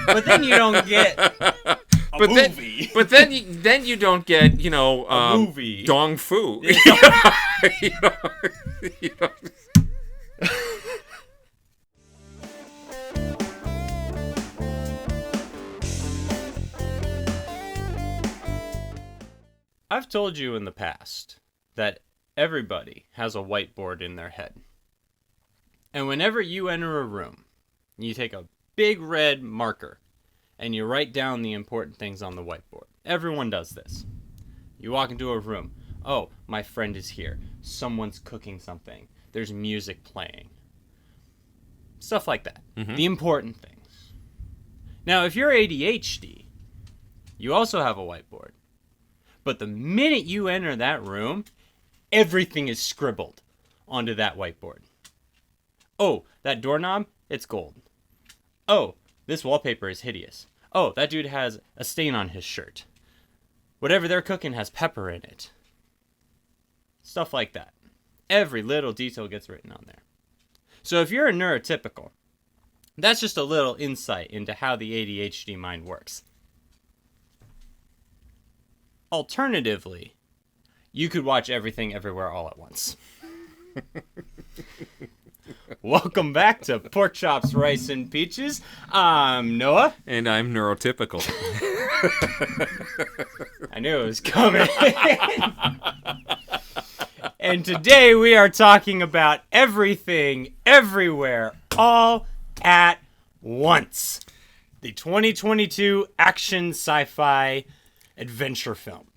But then you don't get a movie. Then you don't get, a movie. Dong Fu. You know. I've told you in the past that everybody has a whiteboard in their head. And whenever you enter a room, you take a big red marker and you write down the important things on the whiteboard. Everyone does this. You walk into a room. Oh, my friend is here. Someone's cooking something. There's music playing. Stuff like that. Mm-hmm. The important things. Now, if you're ADHD, you also have a whiteboard. But the minute you enter that room, everything is scribbled onto that whiteboard. Oh, that doorknob, it's gold. Oh, this wallpaper is hideous. Oh, that dude has a stain on his shirt. Whatever they're cooking has pepper in it. Stuff like that. Every little detail gets written on there. So if you're a neurotypical, that's just a little insight into how the ADHD mind works. Alternatively, you could watch Everything Everywhere All at Once. Welcome back to Pork Chops, Rice, and Peaches. I'm Noah. And I'm neurotypical. I knew it was coming. And today we are talking about Everything Everywhere All at Once. The 2022 action sci-fi adventure film.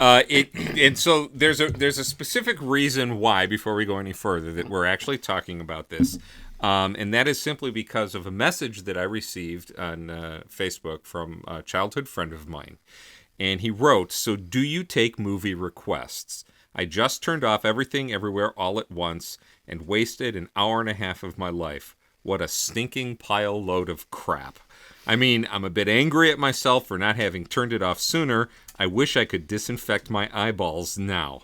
And so there's a specific reason why, before we go any further, that we're actually talking about this, and that is simply because of a message that I received on Facebook from a childhood friend of mine, and he wrote, "So do you take movie requests? I just turned off Everything Everywhere All at Once and wasted an hour and a half of my life. What a stinking pile load of crap. I mean, I'm a bit angry at myself for not having turned it off sooner. I wish I could disinfect my eyeballs now.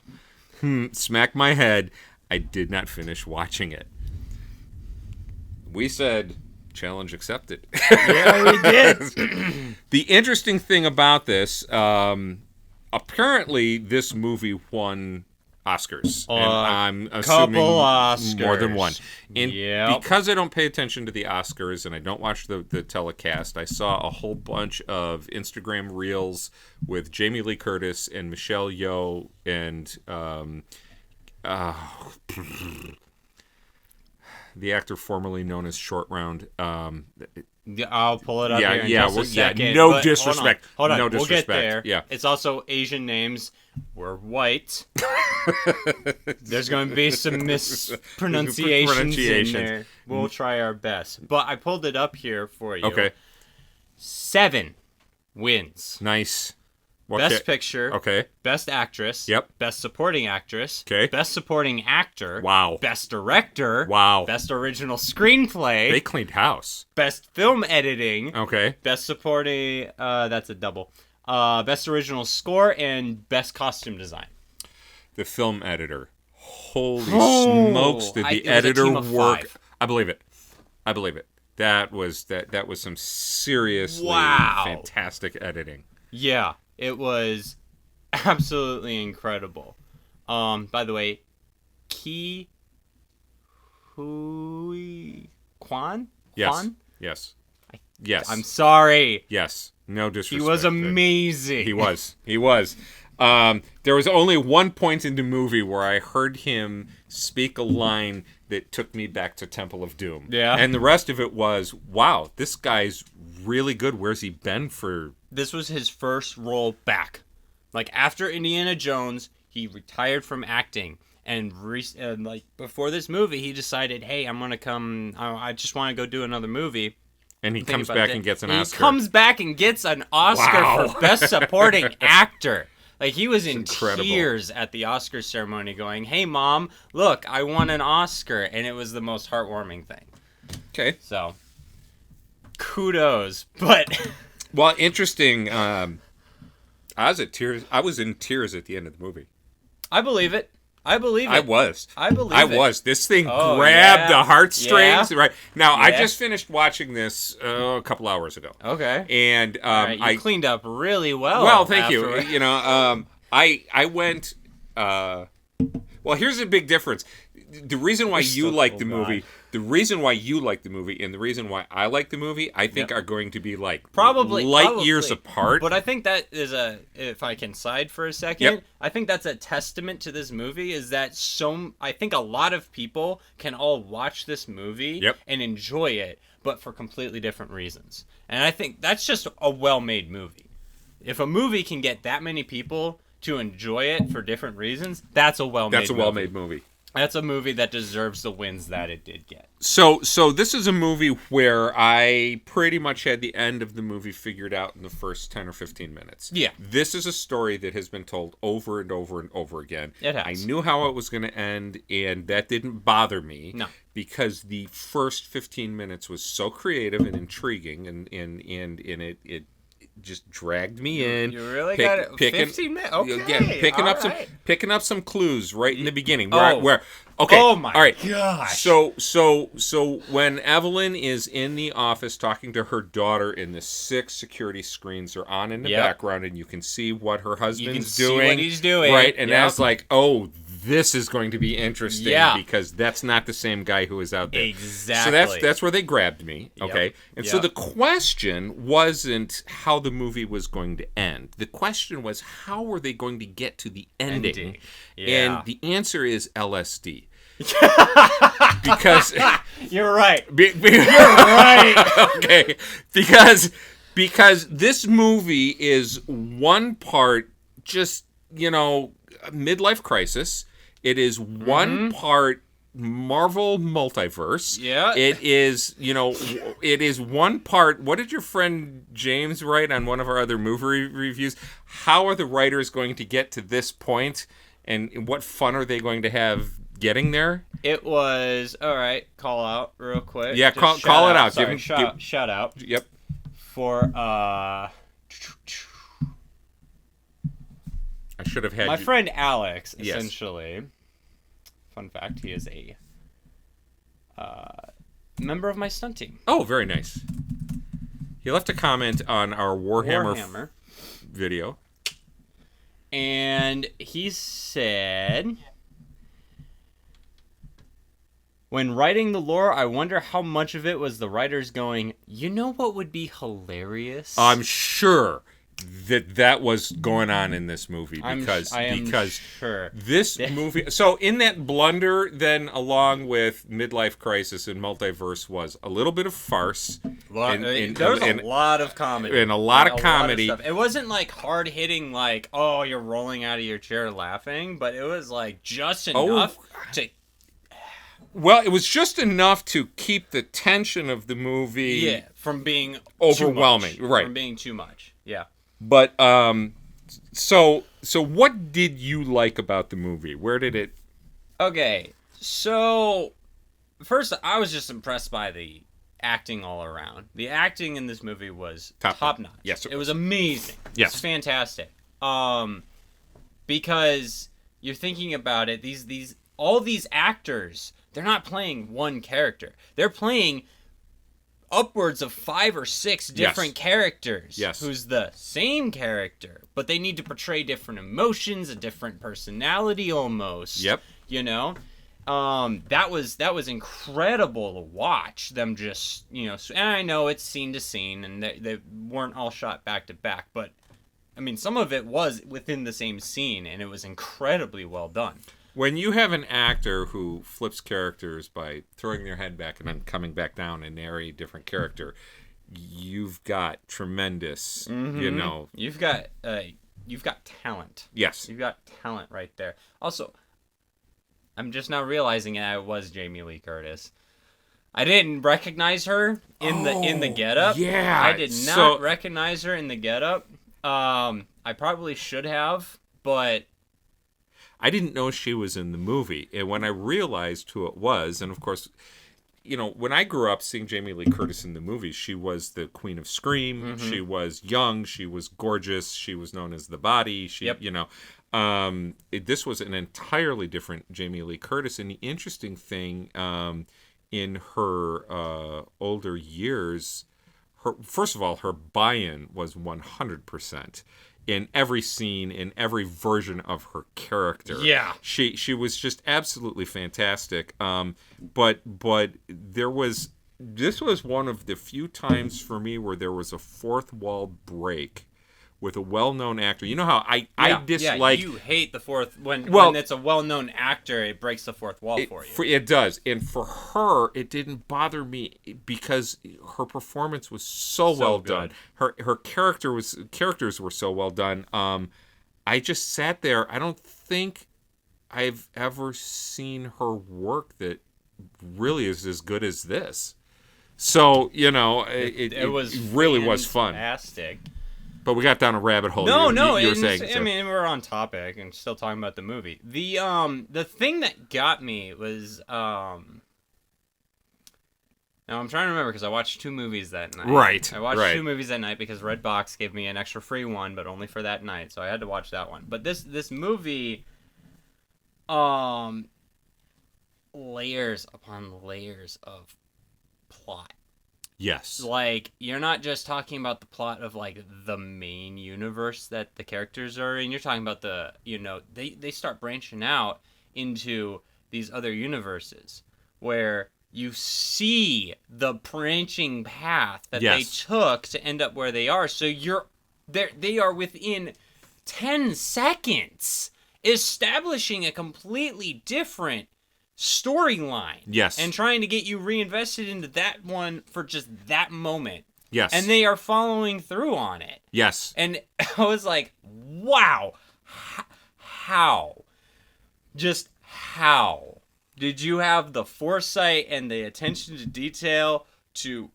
Smack my head. I did not finish watching it." We said, challenge accepted. Yeah, we did. The interesting thing about this, apparently this movie won Oscars. And I'm assuming Oscars. More than one. And Yep. because I don't pay attention to the Oscars and I don't watch the telecast, I saw a whole bunch of Instagram reels with Jamie Lee Curtis and Michelle Yeoh and the actor formerly known as Short Round. Yeah, I'll pull it up here in just a second. No disrespect. Hold on. No disrespect. We'll get there. Yeah. It's also Asian names. We're white. There's going to be some mispronunciations in there. We'll try our best. But I pulled it up here for you. Okay. 7 wins. Nice. Best Picture. Okay. Best Actress. Yep. Best Supporting Actress. Okay. Best Supporting Actor. Wow. Best Director. Wow. Best Original Screenplay. They cleaned house. Best Film Editing. Okay. Best Supporting, that's a double. Best Original Score and Best Costume Design. The film editor. Holy smokes, did the editor work? 5. I believe it. That was some seriously fantastic editing. Yeah, it was absolutely incredible. By the way, Ki Hui Kwan? Yes. Kwan? Yes. Yes. I'm sorry. Yes. No disrespect. He was amazing. He was. There was only one point in the movie where I heard him speak a line that took me back to Temple of Doom. Yeah. And the rest of it was, wow, this guy's really good. Where's he been for? This was his first role back. Like, after Indiana Jones, he retired from acting. And like before this movie, he decided, hey, I'm going to come, I just want to go do another movie. And he comes back and gets an Oscar. He comes back and gets an Oscar for Best Supporting Actor. Like, he was in tears at the Oscar ceremony going, hey, Mom, look, I won an Oscar. And it was the most heartwarming thing. Okay. So, kudos. But... Well, interesting. I was in tears at the end of the movie. I believe it. I believe it. I was. I believe it. This thing Oh, grabbed yeah. the heartstrings. Yeah. Right now, I Yeah. just finished watching this a couple hours ago. Okay. And All right, you cleaned up really well. well, thank afterward. you. I went. Well, here's a big difference. The reason why you like the movie, the reason why you like the movie, and the reason why I like the movie, I think are going to be like Probably light years apart. But I think that is if I can side for a second, Yep. I think that's a testament to this movie is that I think a lot of people can all watch this movie Yep. and enjoy it, but for completely different reasons. And I think that's just a well-made movie. If a movie can get that many people to enjoy it for different reasons, that's a well-made movie. That's a well-made movie. That's a movie that deserves the wins that it did get. So this is a movie where I pretty much had the end of the movie figured out in the first 10 or 15 minutes. Yeah. This is a story that has been told over and over and over again. It has. I knew how it was going to end, and that didn't bother me. No. Because the first 15 minutes was so creative and intriguing, and it just dragged me in. You really got it. 15 minutes. Okay. Yeah, picking up some clues right in the beginning. Oh. Where okay. Oh my all right. gosh. So when Evelyn is in the office talking to her daughter, and the 6 security screens are on in the background, and you can see what her husband's doing. See what he's doing. Right, and I was like, oh, this is going to be interesting because that's not the same guy who is out there. Exactly. So that's where they grabbed me. Okay, and so the question wasn't how the movie was going to end. The question was how were they going to get to the ending? Yeah. And the answer is LSD. Because you're right. You're right. Okay, because this movie is one part just midlife crisis. It is one part Marvel multiverse. Yeah. It is, it is one part. What did your friend James write on one of our other movie reviews? How are the writers going to get to this point, and what fun are they going to have getting there? It was all right. Call out real quick. Yeah, Just call it out. Sorry, shout out. Yep. For I should have had my you... friend Alex. Yes. Essentially, fun fact: he is a member of my stunt team. Oh, very nice. He left a comment on our Warhammer video. And he said, when writing the lore, I wonder how much of it was the writers going, you know what would be hilarious? I'm sure that was going on in this movie because sure. this movie. So in that blunder, then along with midlife crisis and multiverse was a little bit of farce. There was a lot of comedy and a lot of comedy. It wasn't like hard hitting, like you're rolling out of your chair laughing, but it was like just enough to. Well, it was just enough to keep the tension of the movie. From being overwhelming, right? From being too much, yeah. But so what did you like about the movie? Where did it? Okay, so first I was just impressed by the acting all around. The acting in this movie was top notch. Yes, it was amazing. Yes, it's fantastic. Because you're thinking about it, all these actors, they're not playing one character. They're playing upwards of 5 or 6 different characters. Yes. Who's the same character, but they need to portray different emotions, a different personality almost. Yep. That was incredible to watch them just, and I know it's scene to scene and they weren't all shot back to back, but I mean, some of it was within the same scene and it was incredibly well done. When you have an actor who flips characters by throwing their head back and then coming back down and nary different character, you've got tremendous, You've got talent. Yes. You've got talent right there. Also, I'm just now realizing it was Jamie Lee Curtis. I didn't recognize her in the getup. Yeah. I did not recognize her in the getup. I probably should have, but I didn't know she was in the movie. And when I realized who it was, and of course, when I grew up seeing Jamie Lee Curtis in the movies, she was the queen of scream. Mm-hmm. She was young. She was gorgeous. She was known as the body. Yep. This was an entirely different Jamie Lee Curtis. And the interesting thing, in her older years, first of all, her buy-in was 100%. In every scene, in every version of her character. Yeah. She was just absolutely fantastic. But this was one of the few times for me where there was a fourth wall break with a well-known actor. You know how I dislike... you hate the fourth... When it's a well-known actor, it breaks the fourth wall for you. It does. And for her, it didn't bother me because her performance was so well done. Her characters were so well done. I just sat there. I don't think I've ever seen her work that really is as good as this. So, it really was fun. Fantastic. But we got down a rabbit hole. You were saying. I mean, we're on topic and still talking about the movie. The thing that got me was now I'm trying to remember because I watched 2 movies that night. Right. I watched 2 movies that night because Redbox gave me an extra free one, but only for that night, so I had to watch that one. But this movie, layers upon layers of plot. Yes. Like, you're not just talking about the plot of, like, the main universe that the characters are in. You're talking about they start branching out into these other universes where you see the branching path that they took to end up where they are. So they are within 10 seconds establishing a completely different storyline. Yes. And trying to get you reinvested into that one for just that moment. Yes. And they are following through on it. Yes. And I was like, wow. How? Just how? Did you have the foresight and the attention to detail to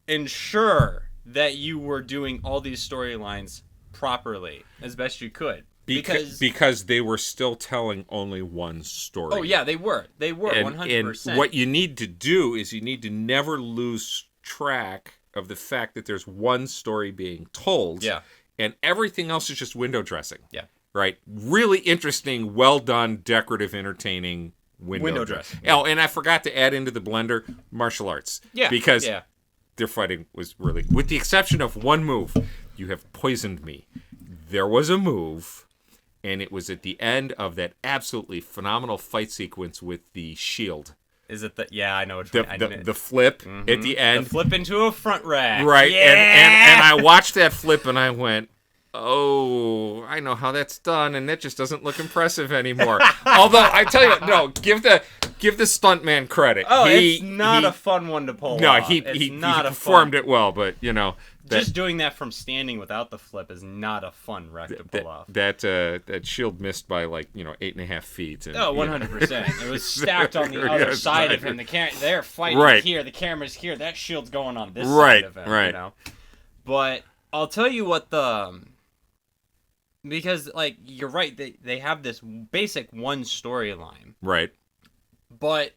ensure that you were doing all these storylines properly as best you could? Because they were still telling only one story. Oh, yeah, they were. They were, 100%. And what you need to do is you need to never lose track of the fact that there's one story being told. Yeah. And everything else is just window dressing. Yeah. Right? Really interesting, well done, decorative, entertaining window dressing. Yeah. Oh, and I forgot to add into the blender martial arts. Yeah. Because their fighting was really... With the exception of one move, you have poisoned me. There was a move... And it was at the end of that absolutely phenomenal fight sequence with the shield. Is it the... Yeah, I know which one. The flip at the end. The flip into a front rack. Right. Yeah! And I watched that flip and I went, oh, I know how that's done. And that just doesn't look impressive anymore. Although, I tell you, no, give the stuntman credit. Oh, it's not a fun one to pull off. He performed it well, but, just doing that from standing without the flip is not a fun wreck to pull off. That shield missed by 8.5 feet. And, 100%. It was stacked on the other side of him. They're fighting here. The camera's here. That shield's going on this side of him. Right. But I'll tell you what because you're right. They have this basic one storyline. Right. But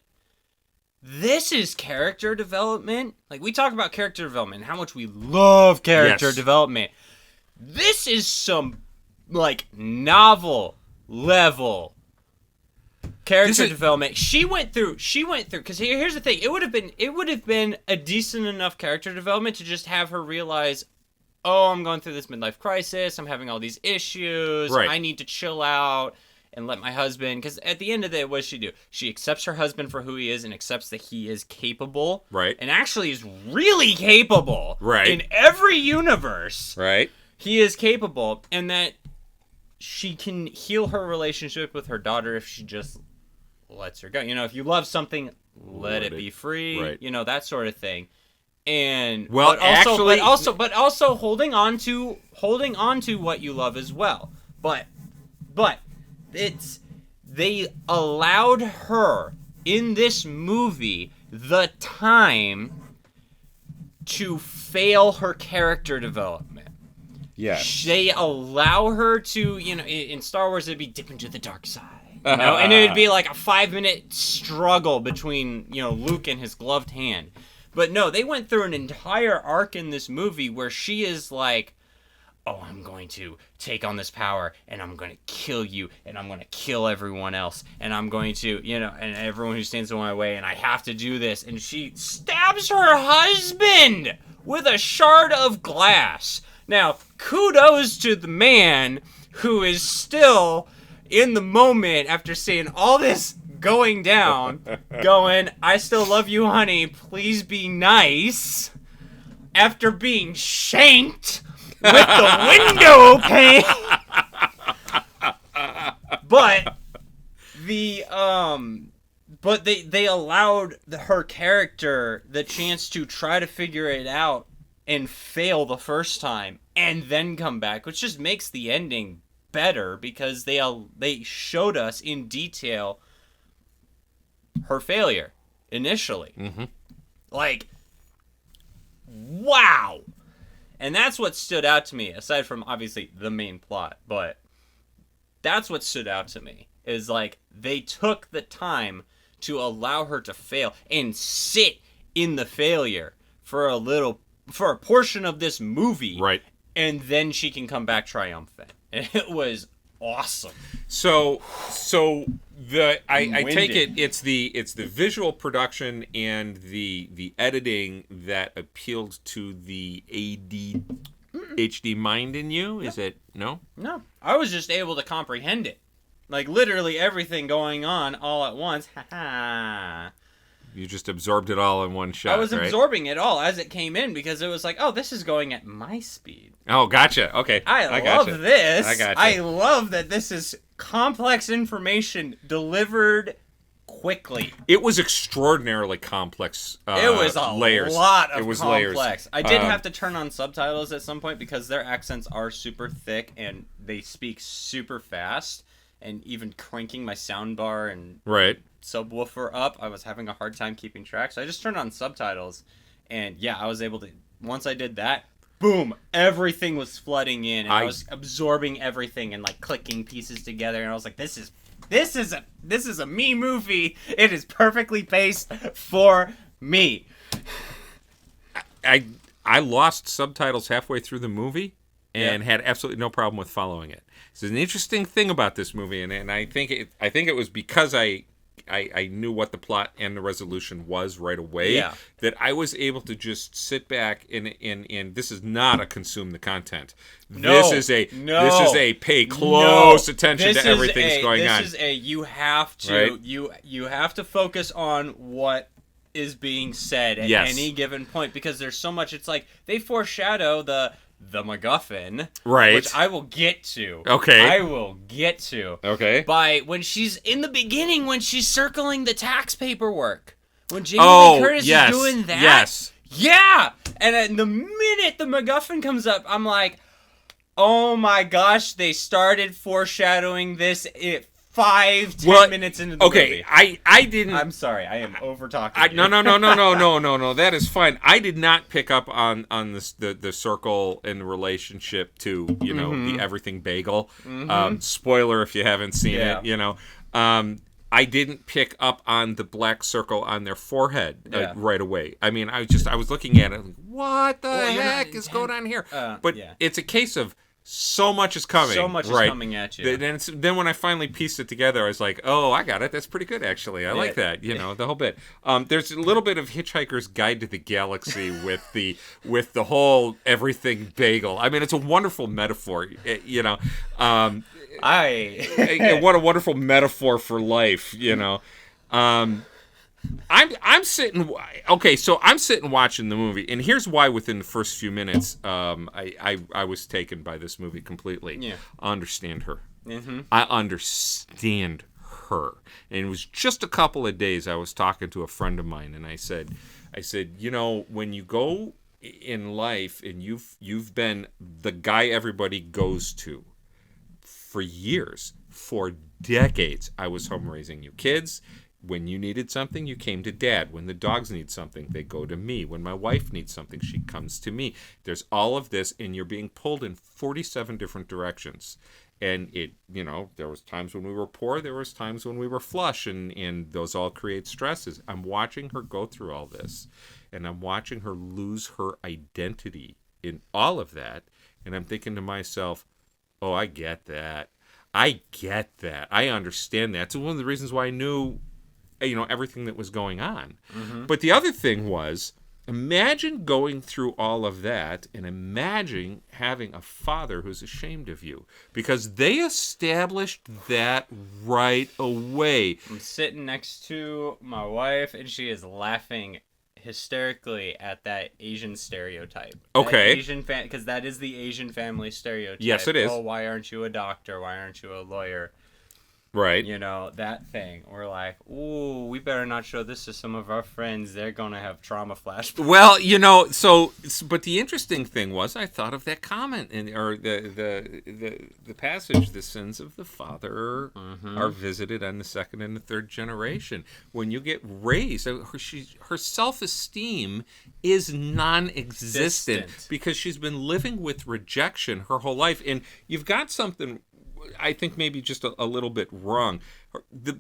this is character development. We talk about character development and how much we love character development. This is some, novel level character development. She went through, because here's the thing. It would have been a decent enough character development to just have her realize, oh, I'm going through this midlife crisis. I'm having all these issues. Right. I need to chill out. And let my husband, because at the end of the day, what does she do? She accepts her husband for who he is and accepts that he is capable. Right. And actually is really capable. Right. In every universe. Right. He is capable. And that she can heal her relationship with her daughter if she just lets her go. If you love something, let it be free. Right. That sort of thing. And but also holding on to what you love as well. But they allowed her in this movie the time to fail her character development. Yes. They allow her to, in Star Wars it'd be dip into the dark side. And it would be like a 5-minute struggle between, Luke and his gloved hand. But no, they went through an entire arc in this movie where she is like, oh, I'm going to take on this power, and I'm going to kill you, and I'm going to kill everyone else, and I'm going to, and everyone who stands in my way, and I have to do this. And she stabs her husband with a shard of glass. Now, kudos to the man who is still in the moment after seeing all this going down, going, I still love you, honey, please be nice, after being shanked with the window pane. But they allowed her character the chance to try to figure it out and fail the first time and then come back, which just makes the ending better because they showed us in detail her failure initially. Mm-hmm. Like, wow. And that's what stood out to me, aside from obviously the main plot, but that's what stood out to me, is like they took the time to allow her to fail and sit in the failure for a portion of this movie. Right. And then she can come back triumphant. And it was awesome. So I take it's the visual production and the editing that appealed to the ADHD mind in you. Is it no? No, I was just able to comprehend it, like literally everything going on all at once. Ha ha. You just absorbed it all in one shot. I was right? absorbing it all as it came in because it was like, oh, this is going at my speed. Oh, gotcha. Okay, I love this. I gotcha. I love that this is complex information delivered quickly. It was extraordinarily complex. It was a layers. lot of it was complex. Layers. I did have to turn on subtitles at some point because their accents are super thick and they speak super fast. And even cranking my soundbar and subwoofer up, I was having a hard time keeping track. So I just turned on subtitles, and yeah, I was able to. Once I did that, boom, everything was flooding in, and I was absorbing everything and like clicking pieces together. And I was like, this is a me movie. It is perfectly paced for me. I lost subtitles halfway through the movie and had absolutely no problem with following it. It's an interesting thing about this movie, and I think it was because I knew what the plot and the resolution was right away that I was able to just sit back and this is not a consume the content. This is a pay close attention to everything's going on. This is a you have to you have to focus on what is being said at any given point because there's so much. It's like they foreshadow the McGuffin, which I will get to. Okay. I will get to. Okay. By when she's in the beginning, when she's circling the tax paperwork. When Jamie Lee Curtis is doing that. Yes. Yeah. And the minute the McGuffin comes up, I'm like, oh my gosh, they started foreshadowing this 5-10 minutes into the movie. I didn't. I'm sorry, I am over talking. No. That is fine. I did not pick up on the circle and the relationship to the everything bagel. Spoiler if you haven't seen it. I didn't pick up on the black circle on their forehead right away. I mean, I was looking at it. Like, what the heck is going on here? But it's a case of. So much is coming. So much is coming at you. Then when I finally pieced it together, I was like, oh, I got it. That's pretty good, actually. I like that, the whole bit. There's a little bit of Hitchhiker's Guide to the Galaxy with the whole everything bagel. I mean, it's a wonderful metaphor, what a wonderful metaphor for life, I'm sitting. Okay, so I'm sitting watching the movie, and here's why. Within the first few minutes, I was taken by this movie completely. Yeah, I understand her. Mm-hmm. I understand her, and it was just a couple of days. I was talking to a friend of mine, and I said, when you go in life, and you've been the guy everybody goes to for years, for decades. I was home raising you kids. When you needed something, you came to Dad. When the dogs need something, they go to me. When my wife needs something, she comes to me. There's all of this, and you're being pulled in 47 different directions. And it, there was times when we were poor, there was times when we were flush, and those all create stresses. I'm watching her go through all this, and I'm watching her lose her identity in all of that, and I'm thinking to myself, oh, I get that. I get that. I understand that. It's one of the reasons why I knew, everything that was going on. Mm-hmm. But the other thing was, imagine going through all of that and imagine having a father who's ashamed of you, because they established that right away. I'm sitting next to my wife, and she is laughing hysterically at that Asian stereotype. Okay. Because that is the Asian family stereotype. Yes, it is. Oh, why aren't you a doctor? Why aren't you a lawyer? Right. That thing. We're like, ooh, we better not show this to some of our friends. They're going to have trauma flashbacks. Well, but the interesting thing was, I thought of that comment or the passage, the sins of the father are visited on the second and the third generation. When you get raised, her self-esteem is non-existent because she's been living with rejection her whole life. And you've got something, I think, maybe just a little bit wrong. The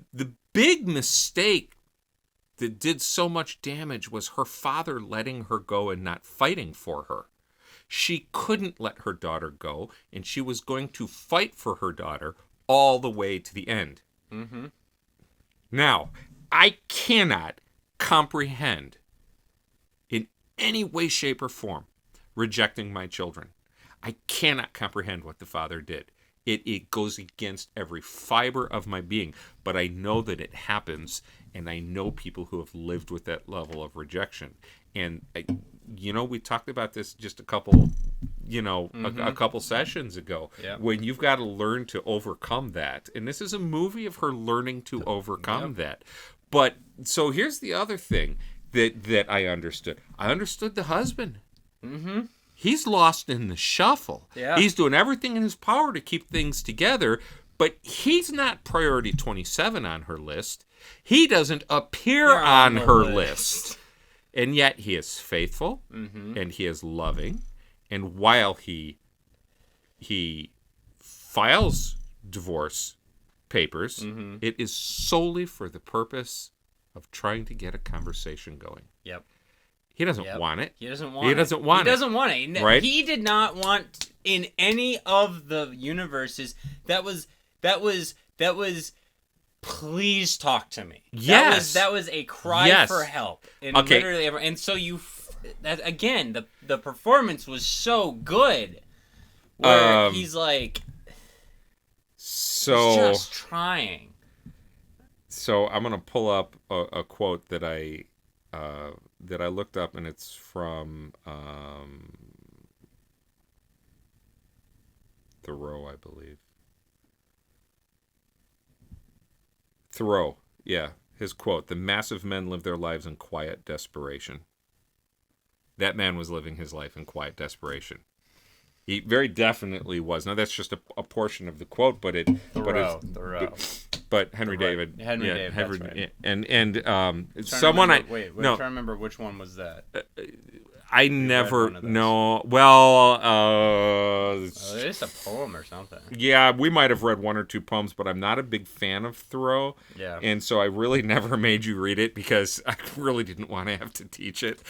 big mistake that did so much damage was her father letting her go and not fighting for her. She couldn't let her daughter go, and she was going to fight for her daughter all the way to the end. Mm-hmm. Now, I cannot comprehend in any way, shape, or form rejecting my children. I cannot comprehend what the father did. It goes against every fiber of my being, but I know that it happens, and I know people who have lived with that level of rejection. And we talked about this just a couple, a couple sessions ago. Yeah. When you've got to learn to overcome that, and this is a movie of her learning to overcome that. But so here's the other thing that I understood. I understood the husband. Mm-hmm. He's lost in the shuffle. Yeah. He's doing everything in his power to keep things together, but he's not priority 27 on her list. He doesn't appear on her list. And yet he is faithful, and he is loving. And while he files divorce papers, it is solely for the purpose of trying to get a conversation going. Yep. He doesn't want it. He doesn't want it. Right? He did not want in any of the universes that was please talk to me. Yes. That was a cry for help. And okay. Literally and so that again, the performance was good. Where he's like he's just trying. So I'm going to pull up a quote that I looked up, and it's from Thoreau, I believe. Thoreau, yeah. His quote, "The massive men live their lives in quiet desperation." That man was living his life in quiet desperation. He very definitely was. Now, that's just a portion of the quote, but it... Thoreau. But Henry David. Henry David, that's right. And someone I'm trying to remember which one was that. I never know. Well, it's a poem or something. Yeah, we might have read one or two poems, but I'm not a big fan of Thoreau. Yeah. And so I really never made you read it because I really didn't want to have to teach it.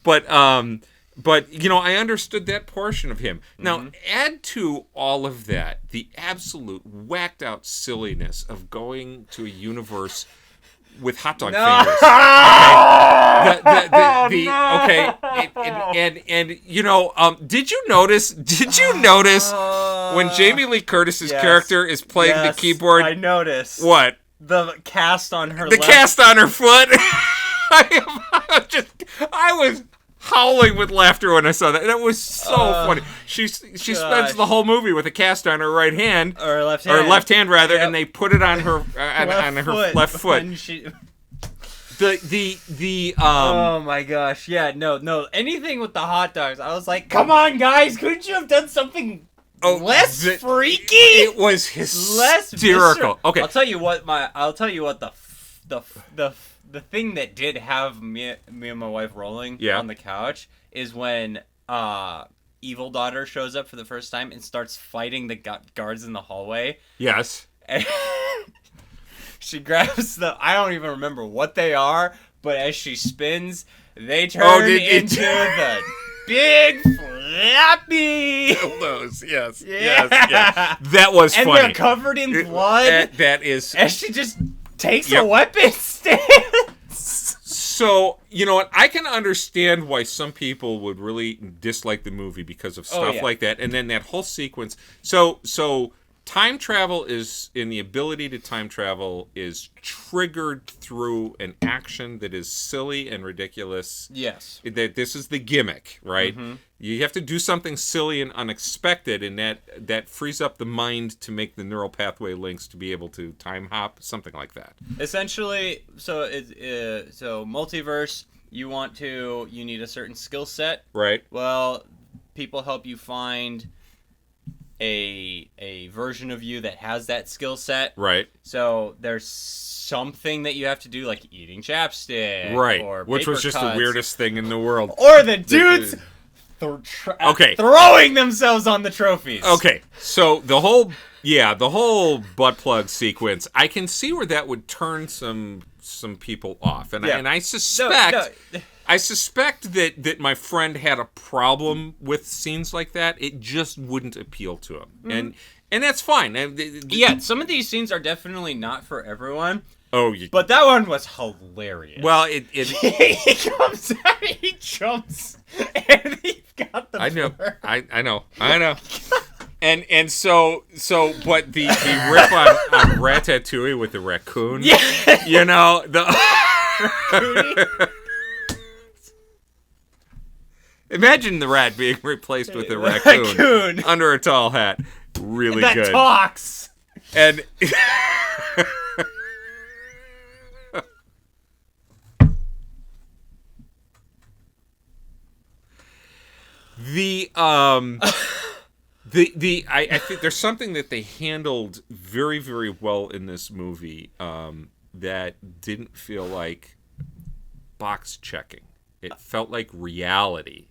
But I understood that portion of him. Now, add to all of that the absolute whacked out silliness of going to a universe with hot dog fingers. Okay. Did you notice when Jamie Lee Curtis's character is playing the keyboard? I noticed. What? The cast on her cast on her foot. I was howling with laughter when I saw that. That was so funny. She spends the whole movie with a cast on her right hand or left hand rather, and they put it on her her left foot. Oh my gosh! Yeah, no, anything with the hot dogs. I was like, come on, guys, couldn't you have done something less freaky? It was hysterical. Okay, I'll tell you what the thing that did have me and my wife rolling on the couch is when evil daughter shows up for the first time and starts fighting the guards in the hallway. Yes. And she grabs I don't even remember what they are, but as she spins, they turn into the big flappy dildos. Yes. Yeah. Yes. Yeah. That was funny. And they're covered in blood. That is. And she just takes a weapon stance. So, you know what? I can understand why some people would really dislike the movie because of stuff like that. And then that whole sequence. So time travel the ability to time travel is triggered through an action that is silly and ridiculous. Yes. That this is the gimmick, right? Mm-hmm. You have to do something silly and unexpected, and that frees up the mind to make the neural pathway links to be able to time hop, something like that. Essentially, so multiverse, you need a certain skill set. Right. Well, people help you find a version of you that has that skill set. Right. So there's something that you have to do, like eating chapstick. Right. Or which was just the weirdest thing in the world. Or the dudes throwing themselves on the trophies. Okay. So the whole butt plug sequence, I can see where that would turn some people off. And I suspect I suspect that my friend had a problem with scenes like that. It just wouldn't appeal to him. Mm-hmm. And that's fine. Yeah, some of these scenes are definitely not for everyone. Oh, but that one was hilarious. Well, he comes out, he jumps, and he's got the bird. I know. And so, but the riff on Ratatouille with the raccoon, you know, imagine the rat being replaced with a raccoon under a tall hat. Really good. That talks. And I think there's something that they handled very, very well in this movie that didn't feel like box checking. It felt like reality.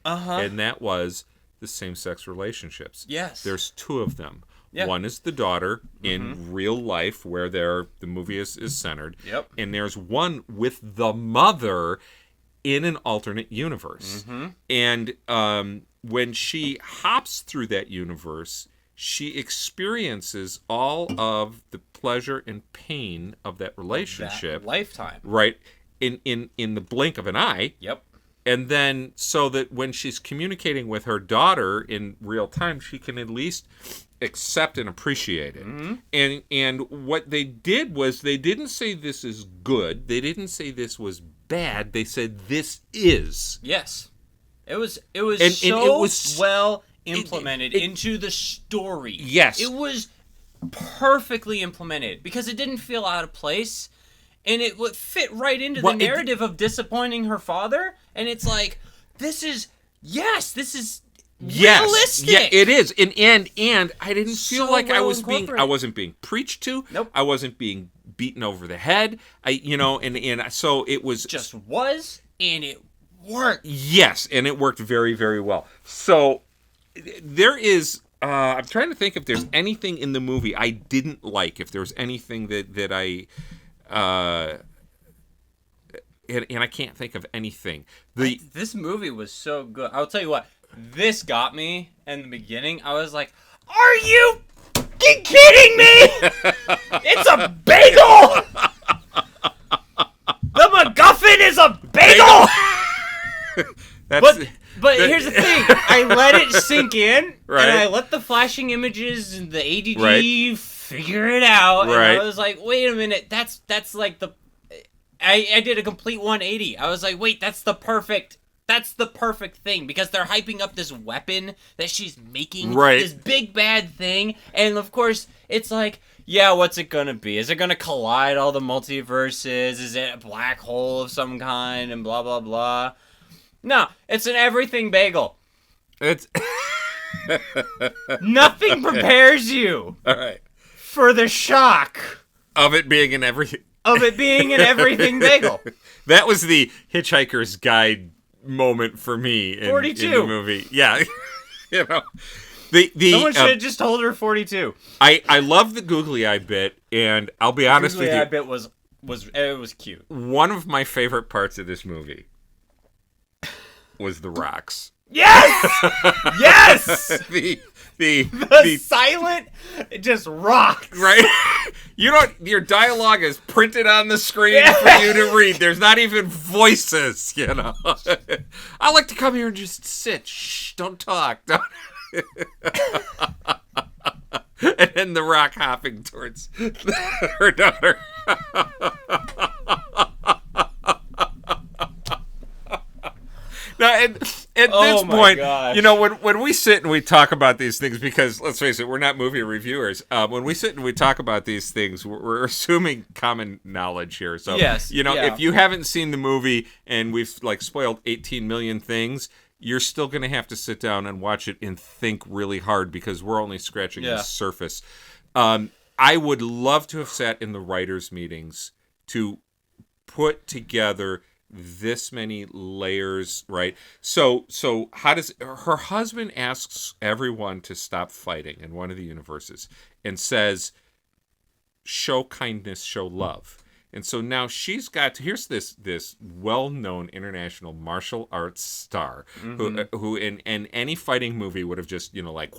And that was the same-sex relationships. Yes. There's two of them. Yep. One is the daughter in real life where the movie is centered. Yep. And there's one with the mother in an alternate universe. Mm-hmm. And when she hops through that universe, she experiences all of the pleasure and pain of that relationship. That lifetime. Right. In the blink of an eye. Yep. And then so that when she's communicating with her daughter in real time, she can at least accept and appreciate it. Mm-hmm. And what they did was they didn't say this is good. They didn't say this was bad. They said this is. Yes. It was so well implemented into the story. Yes. It was perfectly implemented because it didn't feel out of place. And it would fit right into the narrative of disappointing her father. And it's like, this is realistic. Yeah, it is. And I didn't feel like I wasn't being preached to. Nope. I wasn't being beaten over the head. And so it was and it worked. Yes, and it worked very, very well. So there is I'm trying to think if there's anything in the movie I didn't like, if there was anything that I and I can't think of anything. This movie was so good. I'll tell you what, this got me in the beginning. I was like, are you kidding me? It's a bagel! The McGuffin is a bagel! But here's the thing. I let it sink in, right. And I let the flashing images and the ADD figure it out. Right. And I was like, wait a minute, that's like the... I did a complete 180. I was like, wait, that's the perfect thing, because they're hyping up this weapon that she's making, this big bad thing, and of course, it's like, yeah, what's it gonna be? Is it gonna collide all the multiverses? Is it a black hole of some kind, and blah, blah, blah? No, it's an everything bagel. It's Nothing prepares you for the shock of it being an everything bagel. That was the Hitchhiker's Guide moment for me in the movie. Yeah. you know. Someone should have just told her 42. I love the googly eye bit, and I'll be honest with you. The googly eye bit was cute. One of my favorite parts of this movie was the rocks. Yes! Yes! the silent, it just rocks. Right? Your dialogue is printed on the screen for you to read. There's not even voices, you know. I like to come here and just sit. Shh, don't talk. Don't. And then the rock hopping towards her daughter. Now, at this point, gosh. you know, when we sit and we talk about these things, because let's face it, we're not movie reviewers. When we sit and we talk about these things, we're assuming common knowledge here. So, yes, you know, if you haven't seen the movie and we've like spoiled 18 million things, you're still going to have to sit down and watch it and think really hard because we're only scratching the surface. I would love to have sat in the writers' meetings to put together this many layers, right? So how does her husband asks everyone to stop fighting in one of the universes and says, show kindness, show love. And so now she's got here's this well-known international martial arts star who in any fighting movie would have just, you know, like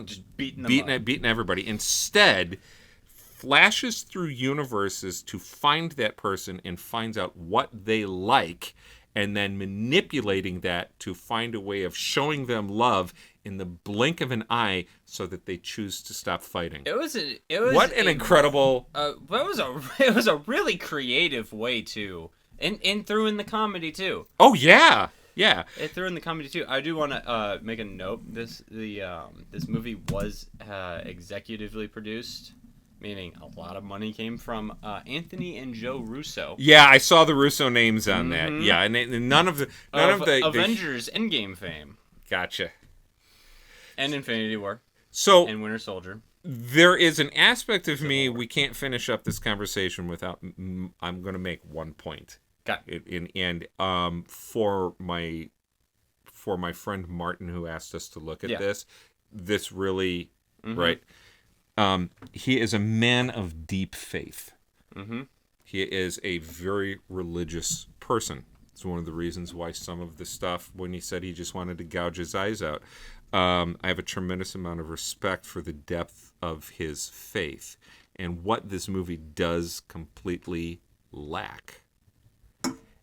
just beating everybody. Instead, flashes through universes to find that person and finds out what they like, and then manipulating that to find a way of showing them love in the blink of an eye so that they choose to stop fighting. It was incredible. It was a really creative way too, and threw in the comedy too. Oh yeah. Yeah, it threw in the comedy too. I do want to make a note. This movie was executively produced, meaning a lot of money came from Anthony and Joe Russo. Yeah, I saw the Russo names on that. Yeah, and none of the Avengers Endgame fame. Gotcha. And Infinity War. So and Winter Soldier. There is an aspect of me we can't finish up this conversation without. I'm going to make one point. Got it. And for my friend Martin, who asked us to look at this really right. He is a man of deep faith. He is a very religious person. It's one of the reasons why some of the stuff, when he said he just wanted to gouge his eyes out, I have a tremendous amount of respect for the depth of his faith. And what this movie does completely lack,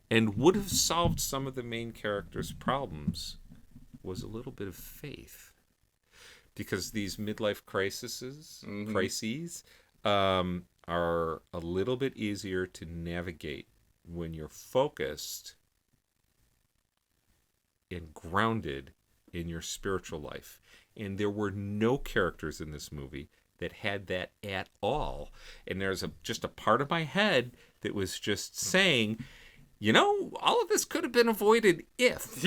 and would have solved some of the main characters' problems, was a little bit of faith. Because these midlife crises are a little bit easier to navigate when you're focused and grounded in your spiritual life. And there were no characters in this movie that had that at all. And there's just a part of my head that was just saying, you know, all of this could have been avoided if.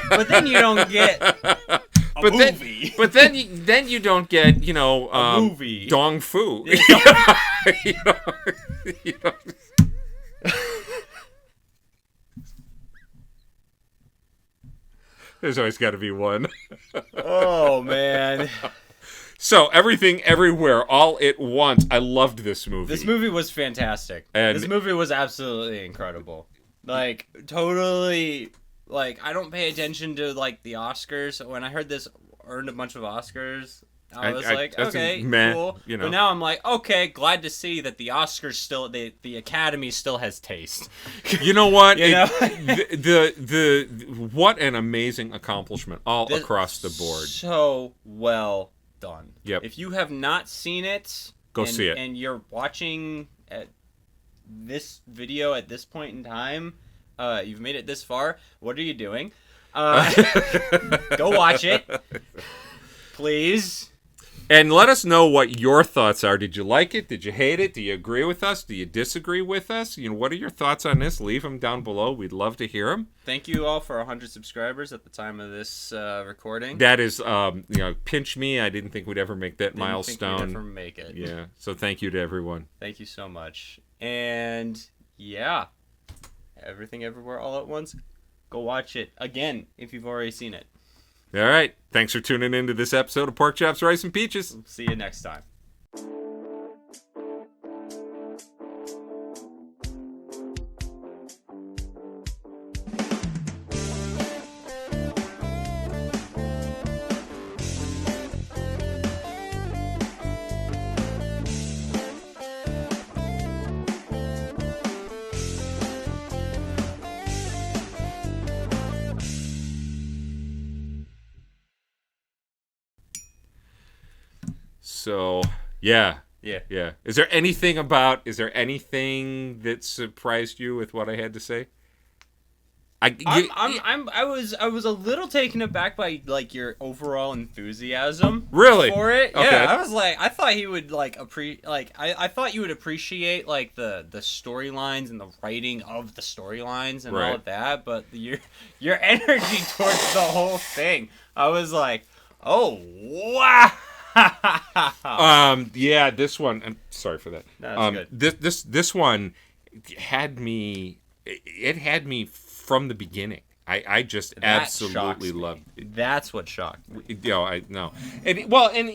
But then you don't get a movie. Then you don't get, you know, a movie. Dong Fu. You know. There's always got to be one. Oh, man. So, Everything, Everywhere, All at Once. I loved this movie. This movie was fantastic. This movie was absolutely incredible. Like, totally, like, I don't pay attention to, like, the Oscars. When I heard this earned a bunch of Oscars, I was like, okay, cool. You know. But now I'm like, okay, glad to see that the Oscars still, the Academy still has taste. You know what? You know? What an amazing accomplishment across the board. So well done. Yep. If you have not seen it, go see it. And you're watching this video at this point in time, you've made it this far, what are you doing? Go watch it. Please. And let us know what your thoughts are. Did you like it? Did you hate it? Do you agree with us? Do you disagree with us? You know, what are your thoughts on this? Leave them down below. We'd love to hear them. Thank you all for 100 subscribers at the time of this recording. That is, you know, pinch me. I didn't think we'd ever make that milestone. Think we'd ever make it. Yeah. So thank you to everyone. Thank you so much. And yeah, Everything, Everywhere, All at Once. Go watch it again if you've already seen it. All right. Thanks for tuning in to this episode of Pork Chops, Rice, and Peaches. See you next time. So, yeah. Yeah. Is there anything that surprised you with what I had to say? I was a little taken aback by like your overall enthusiasm. Really? For it. Okay. Yeah, I was like, I thought he would like I thought you would appreciate like the storylines and the writing of the storylines and all of that, but your energy towards the whole thing, I was like, oh wow. Yeah, this one. I'm sorry for that. No, that's good. This one had me. It had me from the beginning. I just absolutely loved it. That's what shocked me. I know. And